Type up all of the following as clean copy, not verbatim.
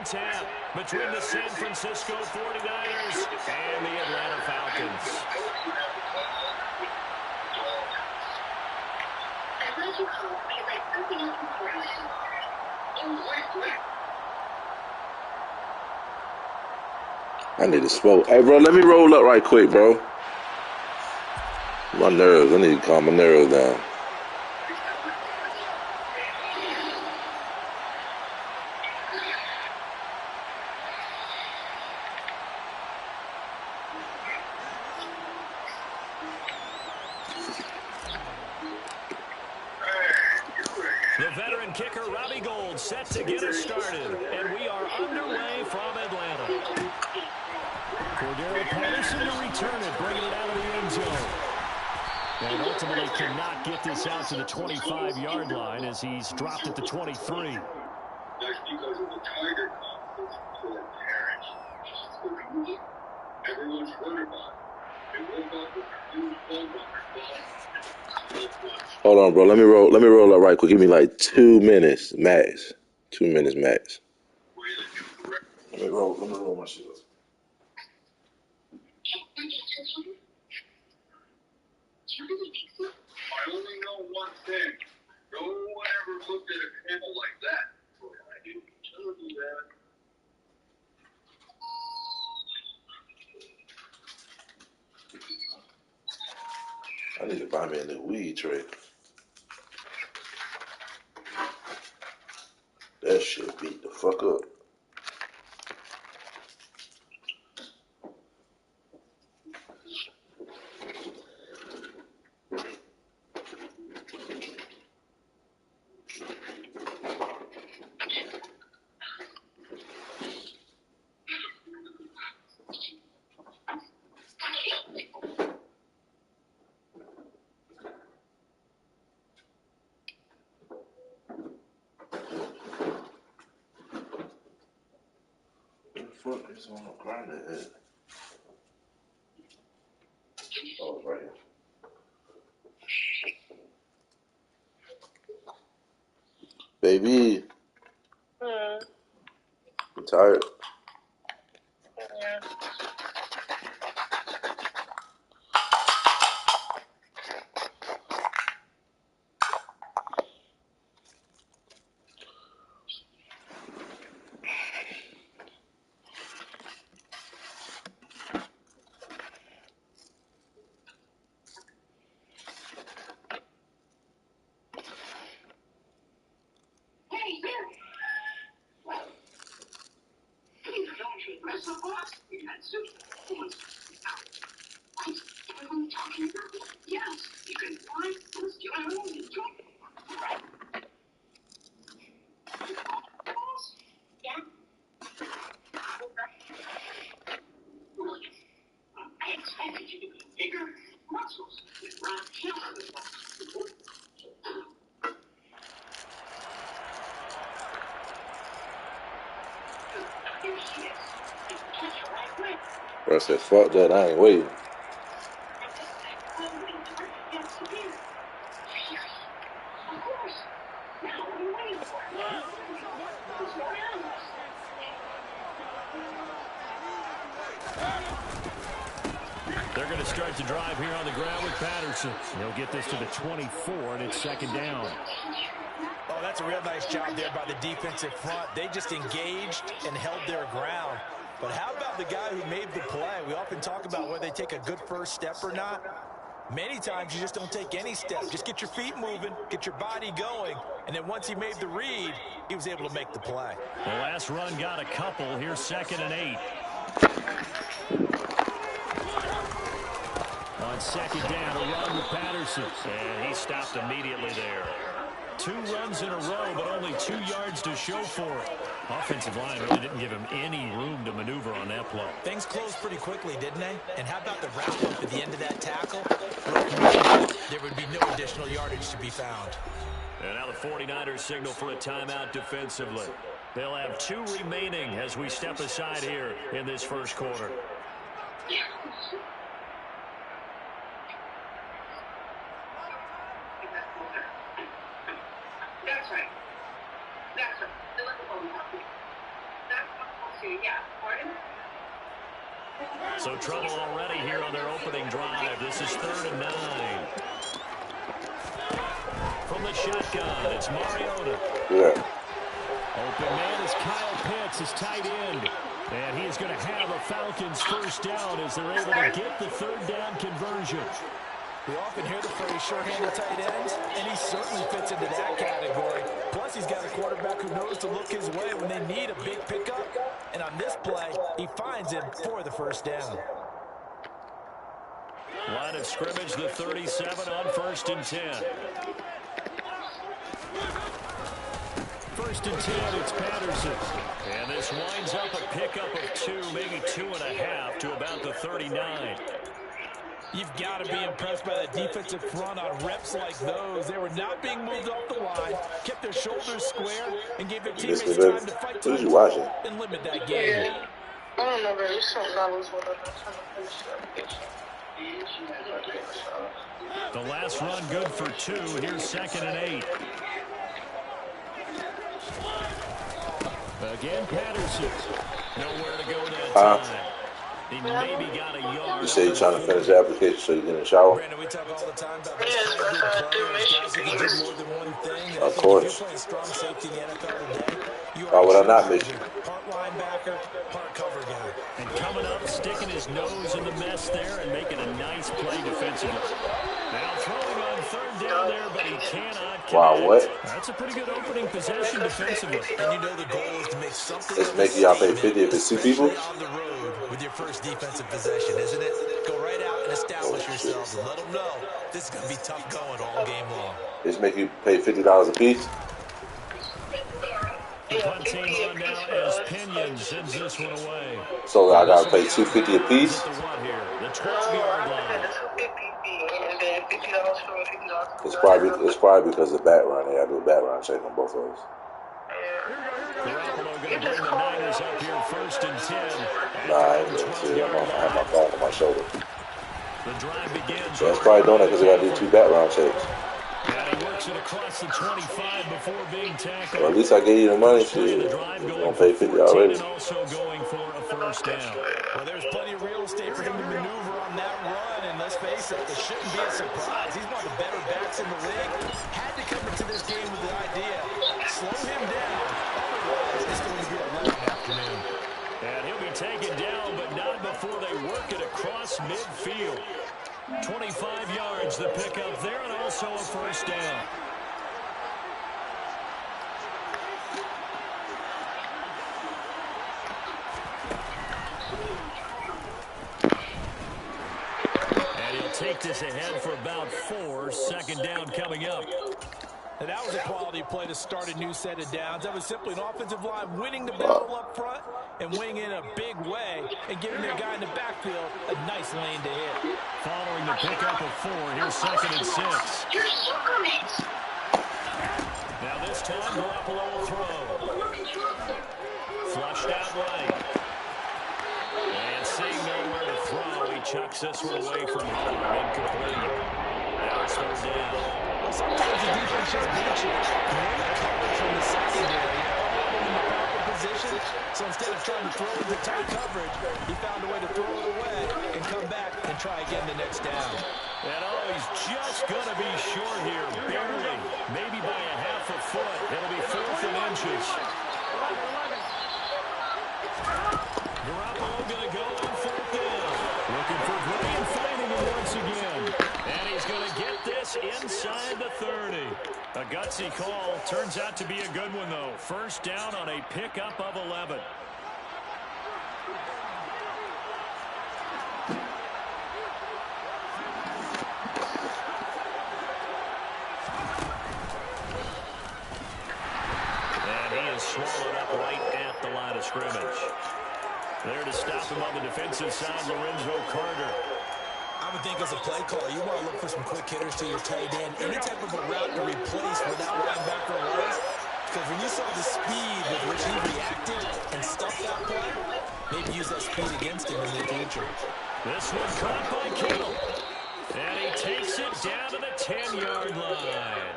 tap between the San Francisco 49ers and the Atlanta Falcons. I need to smoke. Hey, bro, let me roll up right quick, bro. My nerves. I need to calm my nerves down. The veteran kicker, Robbie Gould, set to get us started. And we are underway from Atlanta. Cordero Patterson to return it, bringing it out of the end zone. And ultimately cannot get this out to the 25-yard line as he's dropped at the 23. That's because of the Tiger conflict to their parents. Everyone's heard about it. They woke up with a new bug on their phone. Hold on, bro. Let me roll up right quick. Give me like 2 minutes max. 2 minutes max. Let me roll my shit up. I only know one thing. No one ever looked at a camel like that. I didn't tell you that. I need to buy me a new weed tray. That shit beat the fuck up. What the fuck is on the ground at? Oh, it's right here. Baby. You tired? Yeah. Bro said, fuck that, I ain't waiting. They're going to start the drive here on the ground with Patterson. He'll get this to the 24, and it's second down. Oh, that's a real nice job there by the defensive front. They just engaged and held their ground. But how about the guy who made the play? We often talk about whether they take a good first step or not. Many times you just don't take any step. Just get your feet moving, get your body going, and then once he made the read, he was able to make the play. The last run got a couple. Here's 2nd and 8. On second down, a run with Patterson. And he stopped immediately there. 2 runs in a row, but only 2 yards to show for it. Offensive line really didn't give him any room to maneuver on that play. Things closed pretty quickly, didn't they? And how about the wrap up at the end of that tackle? There would be no additional yardage to be found. And now the 49ers signal for a timeout defensively. They'll have 2 remaining as we step aside here in this first quarter. That's right. That's right. So trouble already here on their opening drive. This is 3rd and 9. From the shotgun, it's Mariota. Yeah. Open man is Kyle Pitts, his tight end. And he's going to have a Falcons first down as they're able to get the 3rd down conversion. We often hear the phrase sure-handed tight ends, and he certainly fits into that category. Plus, he's got a quarterback who knows to look his way when they need a big pickup. And on this play, he finds him for the first down. Line of scrimmage, the 37 on 1st and 10. 1st and 10, it's Patterson. And this winds up a pickup of 2, maybe 2.5 to about the 39. You've got to be impressed by the defensive front on reps like those. They were not being moved off the line, kept their shoulders square, and gave their teammates time to fight to the ball and limit that game. Yeah. I don't know, baby. $7 The last run good for 2. Here's 2nd and 8. Again, Patterson. Nowhere to go that time. He maybe got a yard. You say you're trying to finish the application so you get in the shower? Brandon, we talk all the time about guys who can do more than one thing. Of course. If you're playing strong safety in the NFL today, Why would I not miss you? Part linebacker, part cover guy. And coming up, sticking his nose in the mess there and making a nice play defensively. Now throwing on 3rd down there, but he cannot connect. Wow, what? That's a pretty good opening possession defensively. And you know the goal is to make something. It's making y'all pay 50 if it's 2 people? On the road with your first defensive possession, isn't it? Go right out and establish yourselves and let them know this is going to be tough going all game long. It's making you pay $50 a piece? The punt team on now as Pinion sends this one away. So I got to pay $250 a piece? The 12-yard line. It's probably because of the background. They got to do a background check on both of us. Garoppolo going to bring the Niners up here 1st and 10. Nah, I ain't gonna see. I have my phone on my shoulder. The drive begins. So it's probably doing that because they got to do 2 background checks. And he works it across the 25 before being tackled. Well, at least I gave you the money. Shit. You're going to pay $50 already. And also going for a first down. Well, there's plenty of real estate for him to maneuver on that run. And let's face it, it shouldn't be a surprise. He's one of the better backs in the league. Had to come into this game with the idea, slow him down. Otherwise, it's going to be a long afternoon. And he'll be taken down, but not before they work it across midfield. 25 yards the pickup there, and also a first down. And he'll take this ahead for about 4. 2nd down coming up. And that was a quality play to start a new set of downs. That was simply an offensive line winning the battle up front and winning in a big way and giving their guy in the backfield a nice lane to hit. Following the pickup of 4, here's 2nd and 6. Now this time, Garoppolo will throw. Flushed out right. And seeing nowhere to throw, he chucks this one away from home. Incomplete. Now it's 3rd down. Sometimes the defense just beats you. Great coverage from the secondary. All in the proper position. So instead of trying to throw it with tight coverage, he found a way to throw it away and come back and try again the next down. And he's just going to be short here, barely. Maybe by a half a foot. It'll be 4th and inches. Garoppolo going to go on 4th down. Looking for Gray and finding him once again. And he's going to get this inside the 30. A gutsy call. Turns out to be a good one, though. First down on a pickup of 11. And he is swallowed up right at the line of scrimmage. There to stop him on the defensive side, Lorenzo Carter. I would think as a play call, you want to look for some quick hitters to your tight end. Any type of a route to replace where that linebacker was. Because when you saw the speed with which he reacted and stuffed that play, maybe use that speed against him in the future. This one caught by Kittle. And he takes it down to the 10-yard line.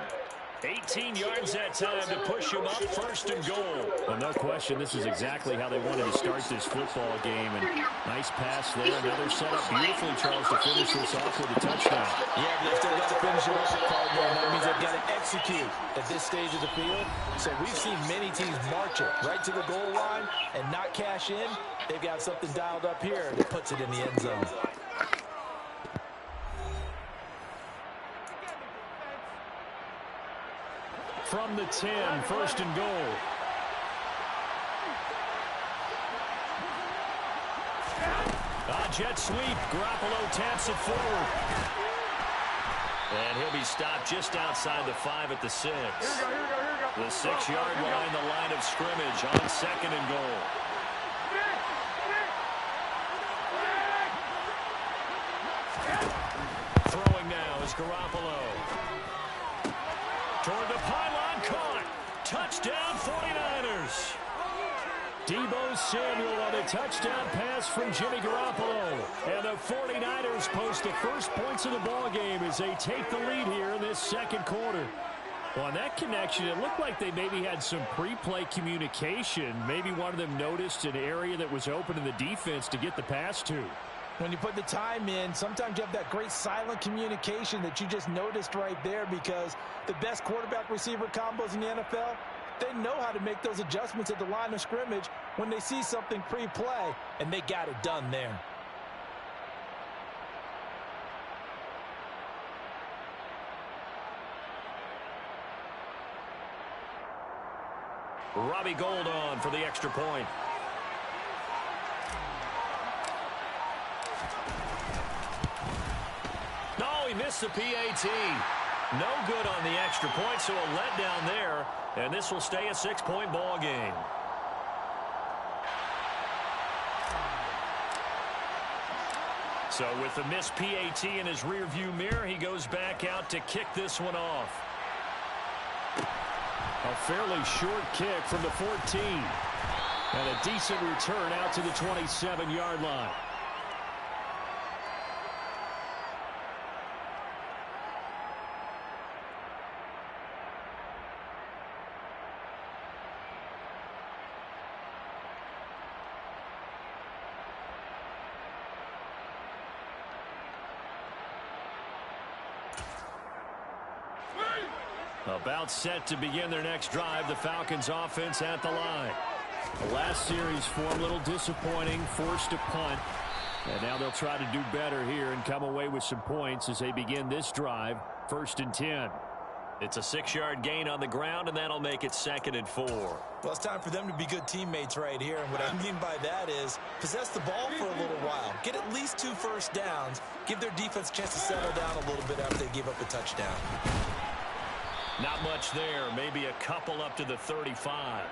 18 yards that time to push him up 1st and goal. Well, no question, this is exactly how they wanted to start this football game. And nice pass there. Another setup beautifully, Charles, to finish this off with a touchdown. Yeah, but they've still got to finish it off, partner, and that means they've got to execute at this stage of the field. So we've seen many teams march it right to the goal line and not cash in. They've got something dialed up here that puts it in the end zone. From the 10, 1st and goal. Jet sweep. Garoppolo taps it forward. And he'll be stopped just outside the 5 at the 6. The 6-yard line, the line of scrimmage on 2nd and goal. Throwing now is Garoppolo. Toward the pylon, caught. Touchdown 49ers. Deebo Samuel on a touchdown pass from Jimmy Garoppolo. And the 49ers post the first points of the ballgame as they take the lead here in this 2nd quarter. Well, on that connection, it looked like they maybe had some pre-play communication. Maybe one of them noticed an area that was open in the defense to get the pass to. When you put the time in, sometimes you have that great silent communication that you just noticed right there, because the best quarterback-receiver combos in the NFL, they know how to make those adjustments at the line of scrimmage when they see something pre-play, and they got it done there. Robbie Gould on for the extra point. No, he missed the PAT. No good on the extra point, so a letdown there, and this will stay a 6-point ball game. So with the missed PAT in his rearview mirror, he goes back out to kick this one off. A fairly short kick from the 14. And a decent return out to the 27-yard line. About set to begin their next drive, the Falcons offense at the line. The last series form a little disappointing, forced a punt. And now they'll try to do better here and come away with some points as they begin this drive, 1st and 10. It's a 6-yard gain on the ground, and that'll make it 2nd and 4. Well, it's time for them to be good teammates right here. And what I mean by that is possess the ball for a little while. Get at least 2 first downs. Give their defense a chance to settle down a little bit after they give up a touchdown. Not much there. Maybe a couple up to the 35.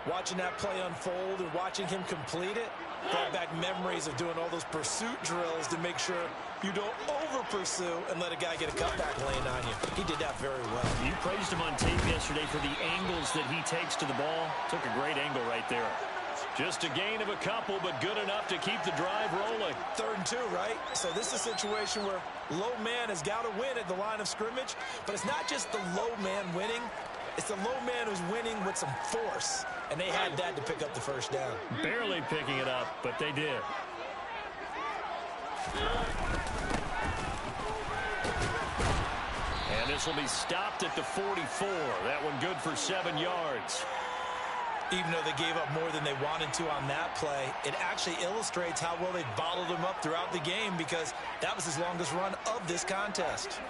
Watching that play unfold and watching him complete it brought back memories of doing all those pursuit drills to make sure you don't over-pursue and let a guy get a cutback lane on you. He did that very well. You praised him on tape yesterday for the angles that he takes to the ball. Took a great angle right there. Just a gain of a couple, but good enough to keep the drive rolling. 3rd and 2, right? So this is a situation where low man has got to win at the line of scrimmage, but it's not just the low man winning. It's the low man who's winning with some force, and they had that to pick up the first down. Barely picking it up, but they did. And this will be stopped at the 44. That one good for 7 yards. Even though they gave up more than they wanted to on that play, it actually illustrates how well they bottled him up throughout the game, because that was his longest run of this contest.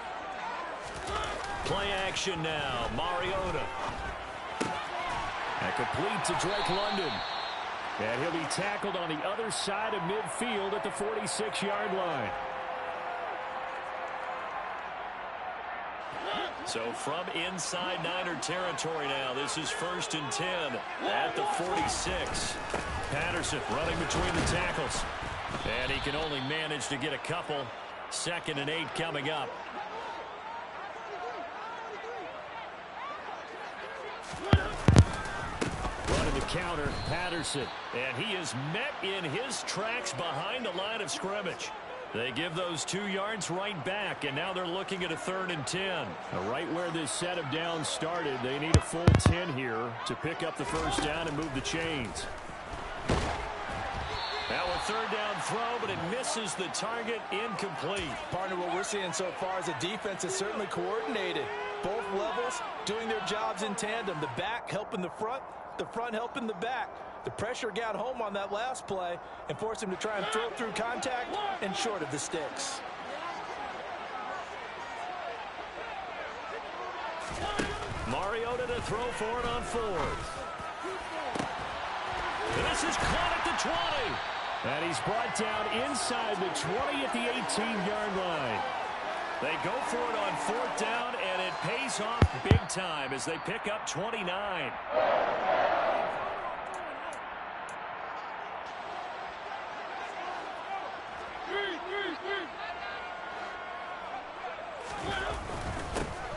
Play action now. Mariota. And complete to Drake London. And he'll be tackled on the other side of midfield at the 46-yard line. So from inside Niner territory now, this is 1st and 10 at the 46. Patterson running between the tackles. And he can only manage to get a couple. 2nd and 8 coming up. Running the counter, Patterson. And he is met in his tracks behind the line of scrimmage. They give those 2 yards right back, and now they're looking at a 3rd and 10. Right where this set of downs started, they need a full 10 here to pick up the first down and move the chains. Now a 3rd down throw, but it misses the target, incomplete. Partner, what we're seeing so far is a defense is certainly coordinated. Both levels doing their jobs in tandem. The back helping the front helping the back. The pressure got home on that last play and forced him to try and throw through contact and short of the sticks. Mariota to throw for it on 4th. This is caught at the 20. And he's brought down inside the 20 at the 18-yard line. They go for it on 4th down, and it pays off big time as they pick up 29.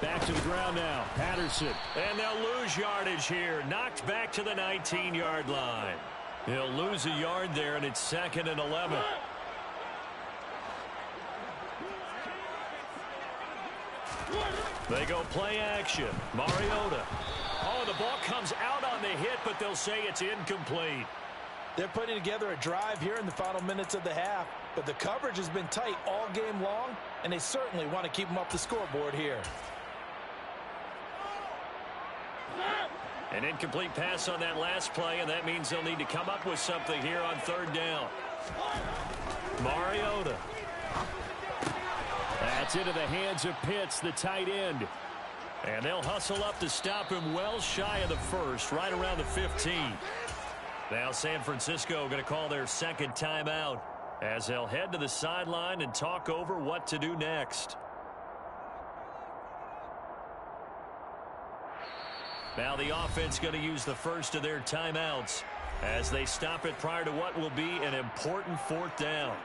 Back to the ground now. Patterson. And they'll lose yardage here. Knocked back to the 19-yard line. He'll lose a yard there, and it's 2nd and 11. They go play action. Mariota. Oh, the ball comes out on the hit, but they'll say it's incomplete. They're putting together a drive here in the final minutes of the half, but the coverage has been tight all game long, and they certainly want to keep them off the scoreboard here. An incomplete pass on that last play, and that means they'll need to come up with something here on 3rd down. Mariota. That's into the hands of Pitts, the tight end. And they'll hustle up to stop him well shy of the 1st, right around the 15. Now San Francisco going to call their 2nd timeout as they'll head to the sideline and talk over what to do next. Now the offense going to use the first of their timeouts as they stop it prior to what will be an important 4th down.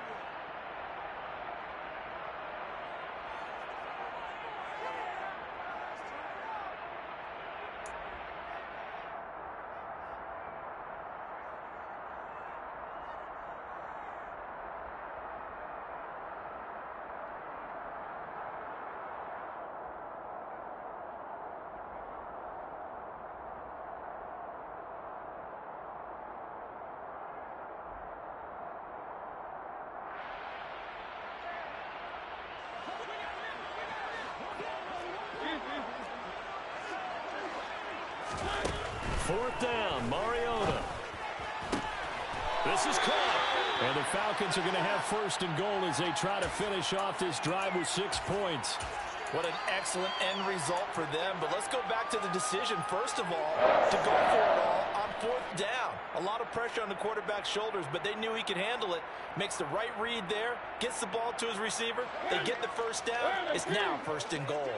Fourth down, Mariota. This is caught. And the Falcons are going to have 1st and goal as they try to finish off this drive with 6 points. What an excellent end result for them. But let's go back to the decision, first of all, to go for it all on 4th down. A lot of pressure on the quarterback's shoulders, but they knew he could handle it. Makes the right read there, gets the ball to his receiver. They get the 1st down. It's now 1st and goal.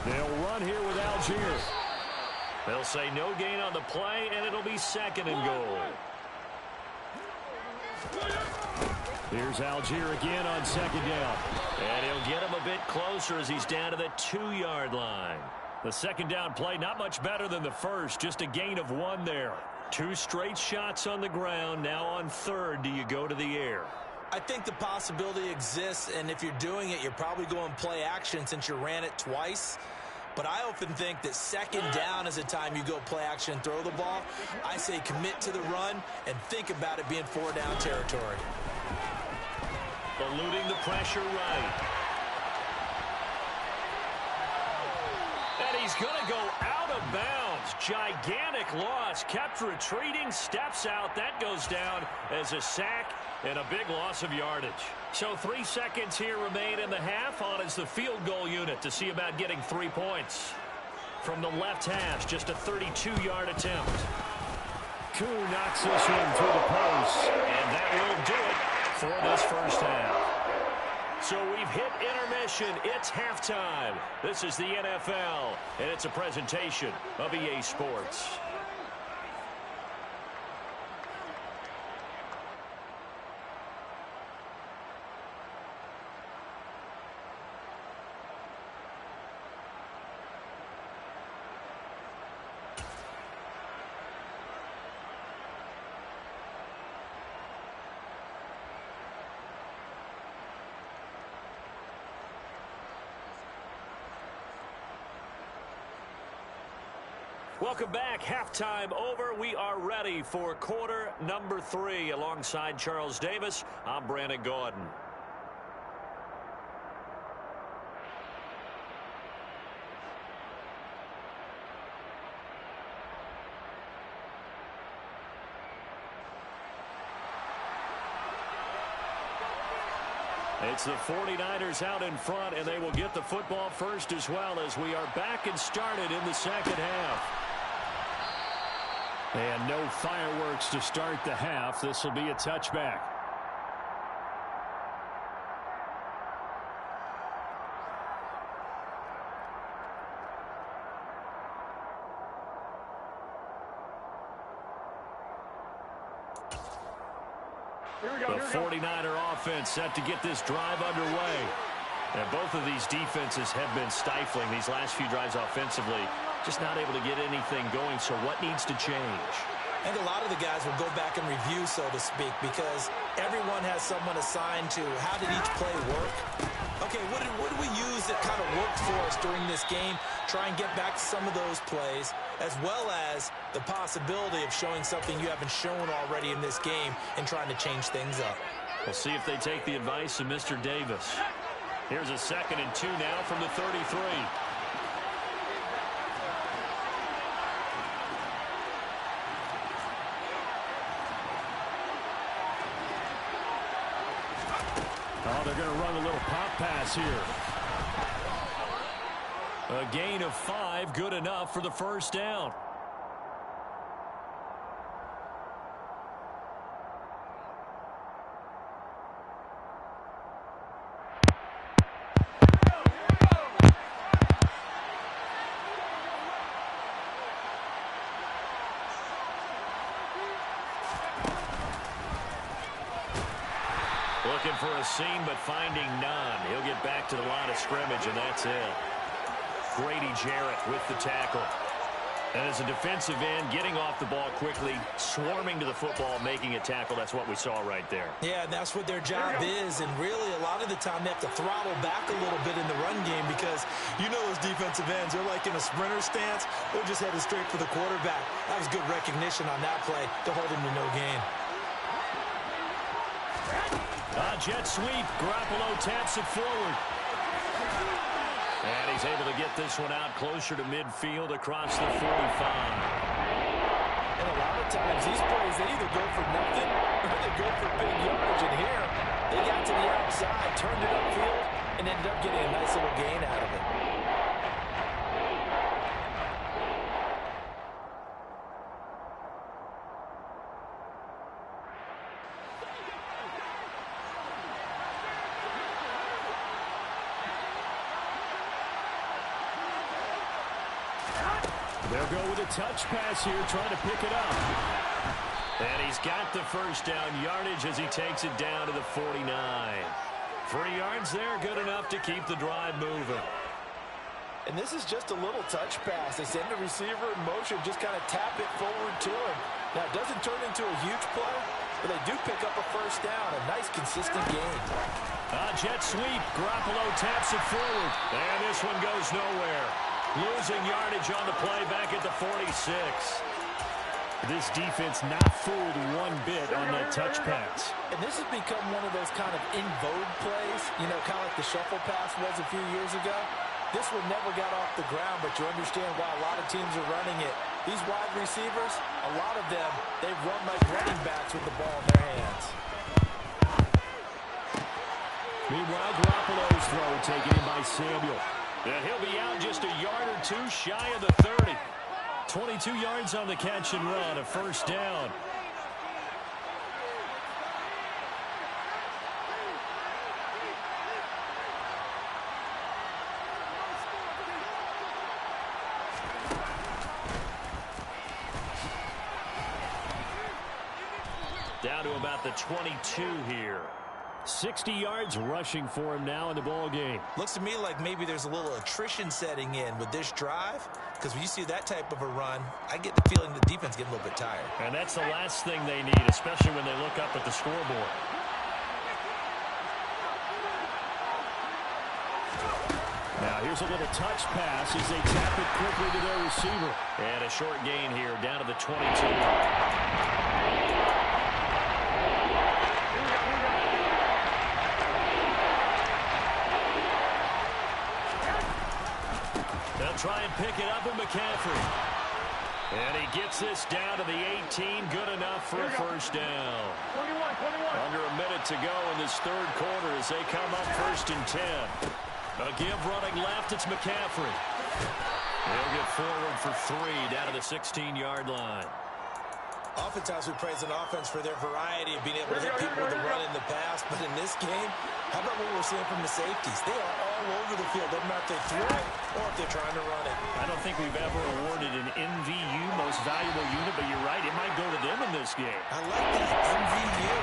They'll run here with Algier. They'll say no gain on the play, and it'll be 2nd and goal. Here's Algier again on 2nd down. And he'll get him a bit closer as he's down to the 2-yard line. The 2nd down play, not much better than the first, just a gain of 1 there. 2 straight shots on the ground. Now on 3rd, do you go to the air? I think the possibility exists, and if you're doing it, you're probably going play action since you ran it twice. But I often think that 2nd down is the time you go play action and throw the ball. I say commit to the run and think about it being 4-down territory. Eluding the pressure right. And he's going to go out of bounds. Gigantic loss. Kept retreating. Steps out. That goes down as a sack and a big loss of yardage. So 3 seconds here remain in the half. On is the field goal unit to see about getting 3 points. From the left hash, just a 32-yard attempt. Koo knocks this one through the post. And that will do it for this first half. So we've hit intermission. It's halftime. This is the NFL, and it's a presentation of EA Sports. Welcome back. Halftime over. We are ready for quarter number 3. Alongside Charles Davis, I'm Brandon Gordon. It's the 49ers out in front, and they will get the football first as well as we are back and started in the second half. And no fireworks to start the half. This will be a touchback. The 49er offense set to get this drive underway. And both of these defenses have been stifling these last few drives offensively. Just not able to get anything going, so what needs to change? I think a lot of the guys will go back and review, so to speak, because everyone has someone assigned to how did each play work. Okay, what did we use that kind of worked for us during this game? Try and get back to some of those plays, as well as the possibility of showing something you haven't shown already in this game and trying to change things up. We'll see if they take the advice of Mr. Davis. Here's a 2nd and 2 now from the 33. Oh, they're going to run a little pop pass here. A gain of 5, good enough for the first down. Looking for a seam, but finding none. He'll get back to the line of scrimmage, and that's it. Grady Jarrett with the tackle. And as a defensive end, getting off the ball quickly, swarming to the football, making a tackle, that's what we saw right there. Yeah, and that's what their job is, and really a lot of the time they have to throttle back a little bit in the run game because you know those defensive ends, they're like in a sprinter stance, they're just headed straight for the quarterback. That was good recognition on that play to hold him to no gain. Jet sweep. Garoppolo taps it forward. And he's able to get this one out closer to midfield across the 45. And a lot of times these plays, they either go for nothing or they go for big yardage. And here, they got to the outside, turned it upfield, and ended up getting a nice little gain out of it. They'll go with a touch pass here, trying to pick it up. And he's got the first down yardage as he takes it down to the 49. 3 yards there, good enough to keep the drive moving. And this is just a little touch pass. They send the receiver in motion, just kind of tap it forward to him. Now, it doesn't turn into a huge play, but they do pick up a first down, a nice, consistent gain. Jet sweep. Garoppolo taps it forward. And this one goes nowhere. Losing yardage on the play back at the 46. This defense not fooled one bit on that touch pass. And this has become one of those kind of in vogue plays, you know, kind of like the shuffle pass was a few years ago. This one never got off the ground, but you understand why a lot of teams are running it. These wide receivers, a lot of them, they run like running backs with the ball in their hands. Meanwhile, Garoppolo's throw taken in by Samuel. And he'll be out just a yard or 2 shy of the 30. 22 yards on the catch and run, a first down. Down to about the 22 here. 60 yards rushing for him now in the ball game. Looks to me like maybe there's a little attrition setting in with this drive, because when you see that type of a run, I get the feeling the defense getting a little bit tired. And that's the last thing they need, especially when they look up at the scoreboard. Now here's a little touch pass as they tap it quickly to their receiver. And a short gain here down to the 22. They'll try and pick it up with McCaffrey. And he gets this down to the 18. Good enough for a first down. 21. Under a minute to go in this third quarter as they come up 1st and 10. A give running left. It's McCaffrey. He'll get forward for 3 down to the 16-yard line. Oftentimes we praise an offense for their variety of being able to hit people with the run in the pass. But in this game, how about what we're seeing from the safeties? They are all over the field. Doesn't matter if they throw it or if they're trying to run it. I don't think we've ever awarded an MVU, most valuable unit, but you're right, it might go to them in this game. I like that, MVU.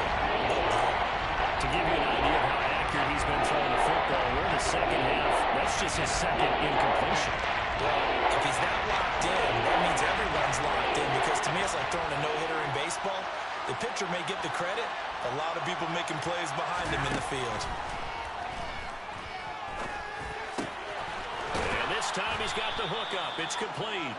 To give you an idea of how accurate he's been throwing the football, we're in the second half. That's just his second incompletion. Well, if he's not locked in, that means everyone's locked in, because to me it's like throwing a no-hitter in baseball. The pitcher may get the credit, a lot of people making plays behind him in the field. And this time he's got the hook up. It's complete.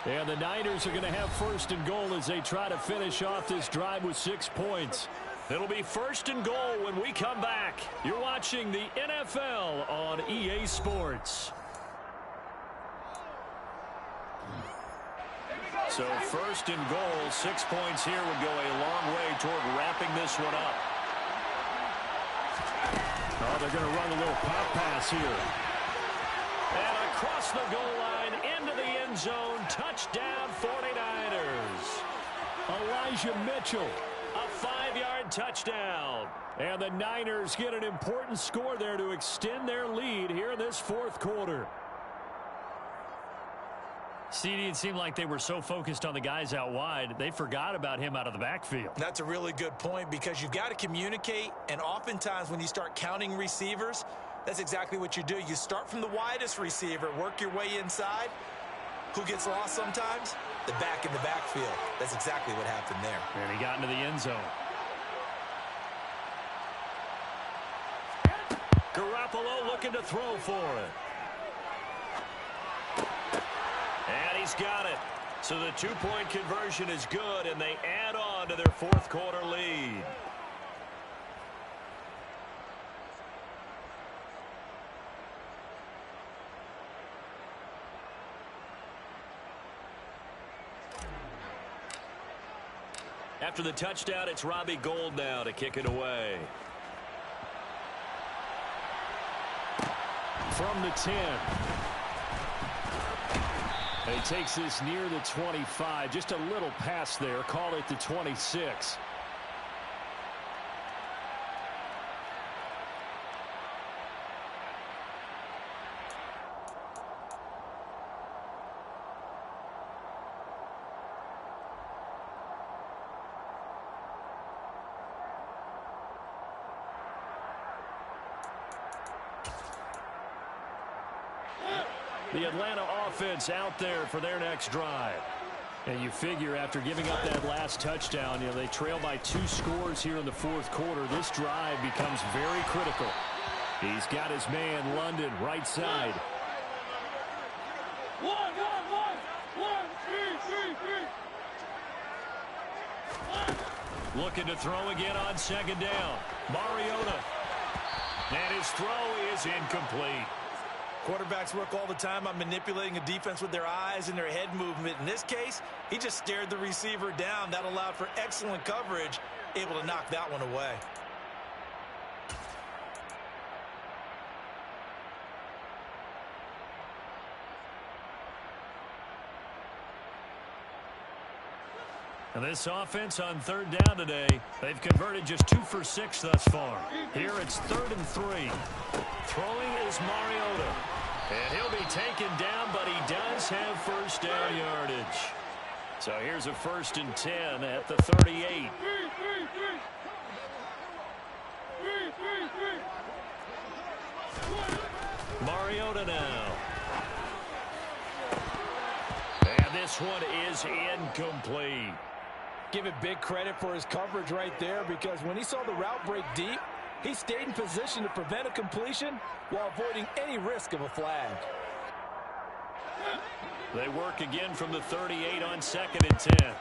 And the Niners are going to have 1st and goal as they try to finish off this drive with 6 points. It'll be 1st and goal when we come back. You're watching the NFL on EA Sports. So 1st and goal, 6 points here would go a long way toward wrapping this one up. Oh, they're going to run a little pop pass here. And across the goal line, into the end zone, touchdown 49ers. Elijah Mitchell. A 5-yard touchdown. And the Niners get an important score there to extend their lead here in this 4th quarter. CD, it seemed like they were so focused on the guys out wide, they forgot about him out of the backfield. That's a really good point, because you've got to communicate, and oftentimes when you start counting receivers, that's exactly what you do. You start from the widest receiver, work your way inside. Who gets lost sometimes? The back in the backfield. That's exactly what happened there. And he got into the end zone. Garoppolo looking to throw for it. And he's got it. So the 2-point conversion is good, and they add on to their 4th quarter lead. After the touchdown, it's Robbie Gould now to kick it away. From the 10. And he takes this near the 25. Just a little pass there. Call it the 26. The Atlanta offense out there for their next drive. And you figure after giving up that last touchdown, they trail by 2 scores here in the 4th quarter. This drive becomes very critical. He's got his man, London, right side. One, three, three. Looking to throw again on 2nd down. Mariota. And his throw is incomplete. Quarterbacks work all the time on manipulating a defense with their eyes and their head movement. In this case, he just stared the receiver down. That allowed for excellent coverage, able to knock that one away. And this offense on 3rd down today, they've converted just 2 for 6 thus far. Here it's 3rd and 3. Throwing is Mariota. And he'll be taken down, but he does have 1st down yardage. So here's a 1st and 10 at the 38. Mariota now. And this one is incomplete. Give it big credit for his coverage right there, because when he saw the route break deep, He stayed in position to prevent a completion while avoiding any risk of a flag. They work again from the 38 on 2nd and 10.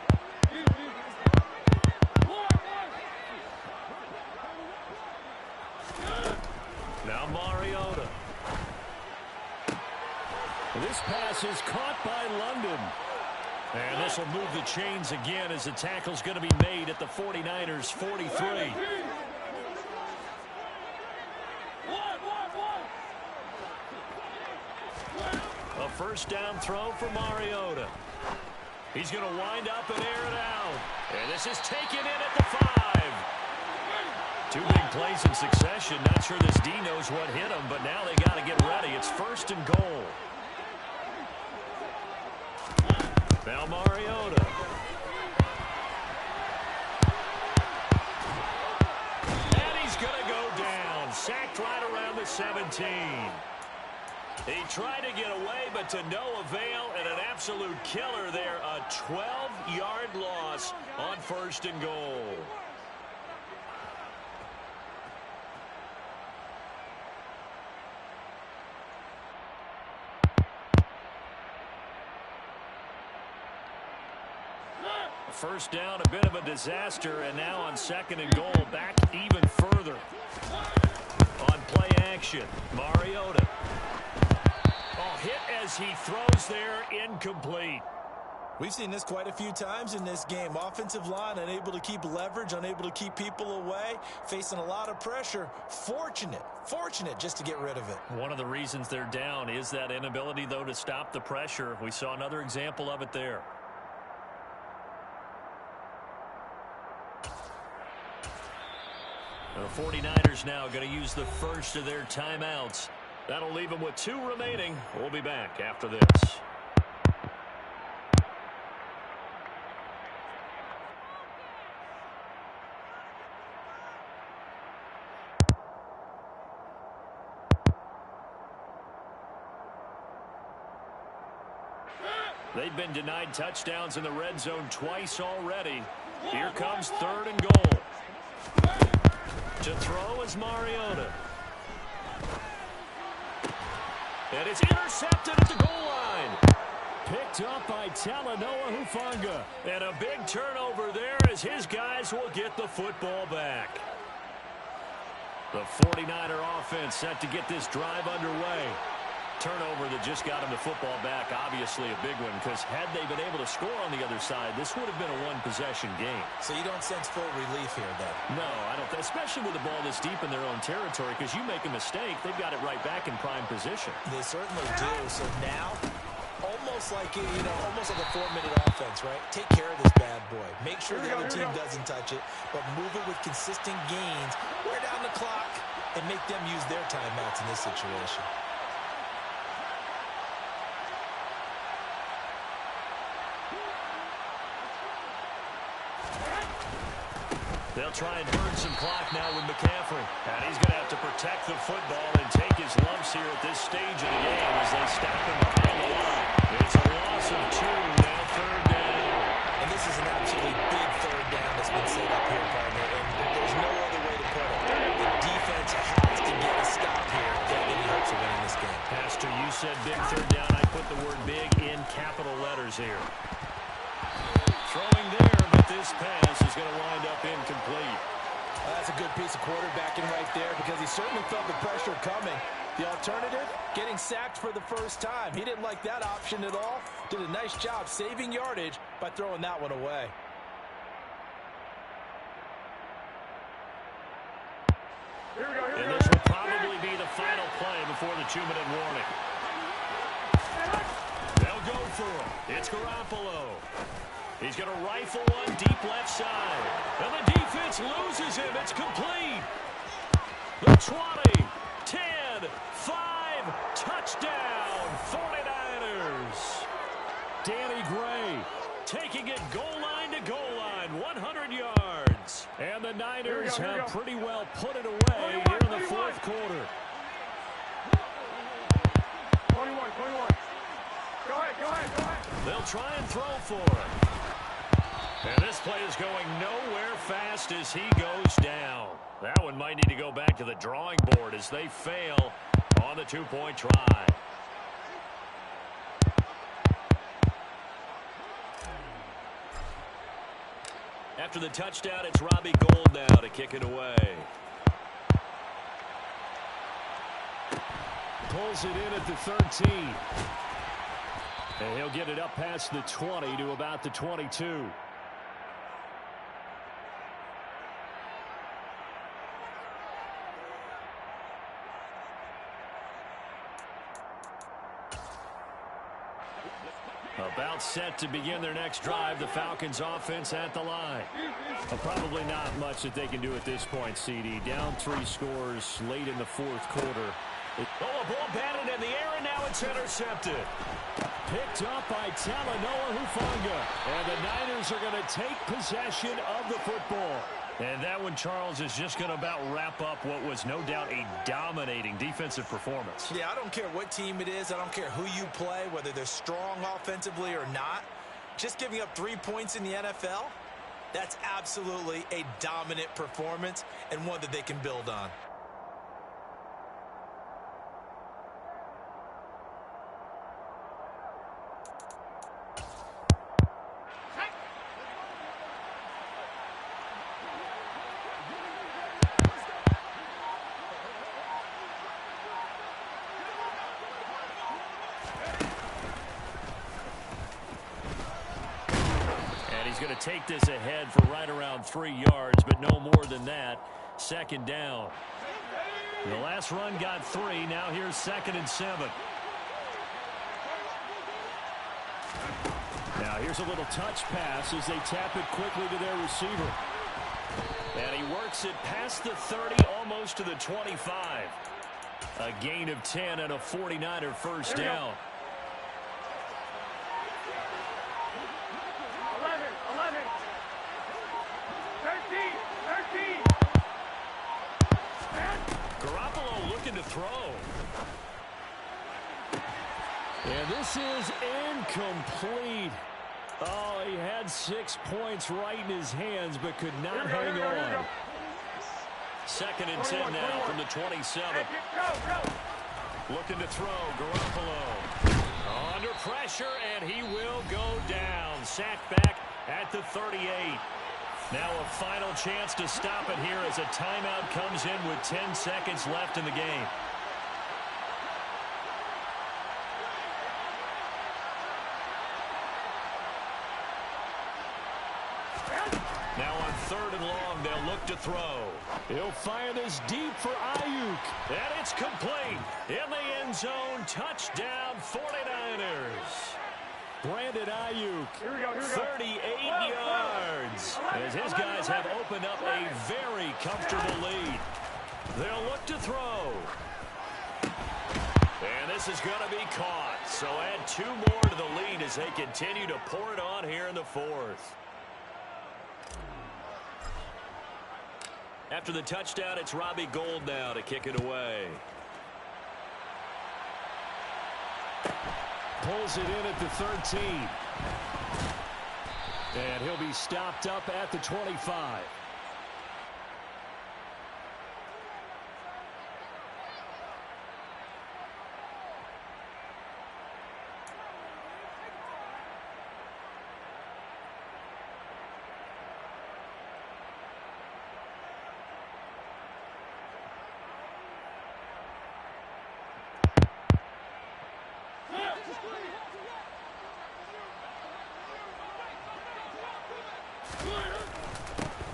Now Mariota. This pass is caught by London. And this will move the chains again as the tackle's going to be made at the 49ers' 43. A first down throw for Mariota. He's going to wind up and air it out. And this is taken in at the 5. 2 big plays in succession. Not sure this D knows what hit him, but now they got to get ready. It's 1st and goal. Now Mariota. And he's going to go down. Sacked right around the 17. He tried to get away, but to no avail, and an absolute killer there. A 12-yard loss on 1st and goal. First down, a bit of a disaster, and now on 2nd and goal, back even further. On play action, Mariota. Oh, hit as he throws there, incomplete. We've seen this quite a few times in this game. Offensive line unable to keep leverage, unable to keep people away, facing a lot of pressure. Fortunate just to get rid of it. One of the reasons they're down is that inability, though, to stop the pressure. We saw another example of it there. The 49ers now going to use the first of their timeouts. That'll leave them with 2 remaining. We'll be back after this. They've been denied touchdowns in the red zone twice already. Here comes 3rd and goal. To throw is Mariota. And it's intercepted at the goal line. Picked up by Talanoa Hufanga. And a big turnover there as his guys will get the football back. The 49er offense set to get this drive underway. Turnover that just got him the football back, obviously a big one, because had they been able to score on the other side, this would have been a one-possession game. So you don't sense full relief here, then? No, I don't, especially with the ball this deep in their own territory, because you make a mistake, they've got it right back in prime position. They certainly do. So now, almost like almost like a 4-minute offense, right? Take care of this bad boy. Make sure the other team doesn't touch it, but move it with consistent gains, wear down the clock, and make them use their timeouts in this situation. They'll try and burn some clock now with McCaffrey. And he's going to have to protect the football and take his lumps here at this stage of the game as they stop him behind the line. It's a loss of 2, now 3rd down. And this is an absolutely big 3rd down that's been set up here, partner. And there's no other way to put it. The defense has to get a stop here if they have any hopes of winning this game. Pastor, you said big 3rd down. I put the word big in capital letters here. Throwing there, but this pass is going to wind up incomplete. That's a good piece of quarterbacking right there because he certainly felt the pressure coming. The alternative, getting sacked for the first time. He didn't like that option at all. Did a nice job saving yardage by throwing that one away. And this will probably be the final play before the 2-minute warning. They'll go for it. It's Garoppolo. He's going to rifle one deep left side. And the defense loses him. It's complete. The 20, 10, 5, touchdown, 49ers. Danny Gray taking it goal line to goal line, 100 yards. And the Niners have pretty well put it away here in the 4th quarter. 21. Go ahead. They'll try and throw for it. And this play is going nowhere fast as he goes down. That one might need to go back to the drawing board as they fail on the two-point try. After the touchdown, it's Robbie Gould now to kick it away. Pulls it in at the 13. And he'll get it up past the 20 to about the 22. About set to begin their next drive. The Falcons offense at the line. Probably not much that they can do at this point, CD. Down 3 scores late in the fourth quarter. A ball batted in the air, and now it's intercepted. Picked up by Talanoa Hufanga. And the Niners are going to take possession of the football. And that one, Charles, is just going to about wrap up what was no doubt a dominating defensive performance. Yeah, I don't care what team it is. I don't care who you play, whether they're strong offensively or not. Just giving up 3 points in the NFL, that's absolutely a dominant performance and one that they can build on. Going to take this ahead for right around 3 yards, but no more than that. Second down. The last run got 3. Now here's 2nd and 7. Now here's a little touch pass as they tap it quickly to their receiver. And he works it past the 30, almost to the 25. A gain of 10 and a 49er first down. 13. Garoppolo looking to throw. And this is incomplete. Oh, he had 6 points right in his hands, but could not hang on. 2nd and 10 now from the 27. Looking to throw, Garoppolo. Under pressure, and he will go down. Sacked back at the 38. Now a final chance to stop it here as a timeout comes in with 10 seconds left in the game. Now on 3rd and long, they'll look to throw. He'll fire this deep for Ayuk. And it's complete. In the end zone, touchdown 49ers. Brandon Ayuk, 38 yards. As his guys have opened up a very comfortable lead. They'll look to throw. And this is going to be caught. So add 2 more to the lead as they continue to pour it on here in the 4th. After the touchdown, it's Robbie Gould now to kick it away. Pulls it in at the 13. And he'll be stopped up at the 25.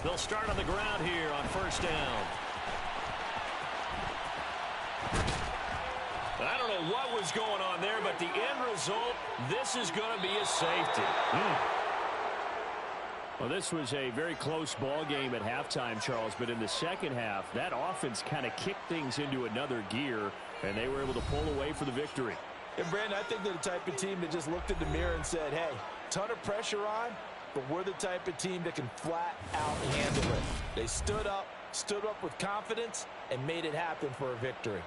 They'll start on the ground here on 1st down. I don't know what was going on there, but the end result, this is going to be a safety. Well, this was a very close ball game at halftime, Charles, but in the second half, that offense kind of kicked things into another gear, and they were able to pull away for the victory. And, Brandon, I think they're the type of team that just looked in the mirror and said, hey, ton of pressure on, but we're the type of team that can flat out handle it. They stood up with confidence, and made it happen for a victory.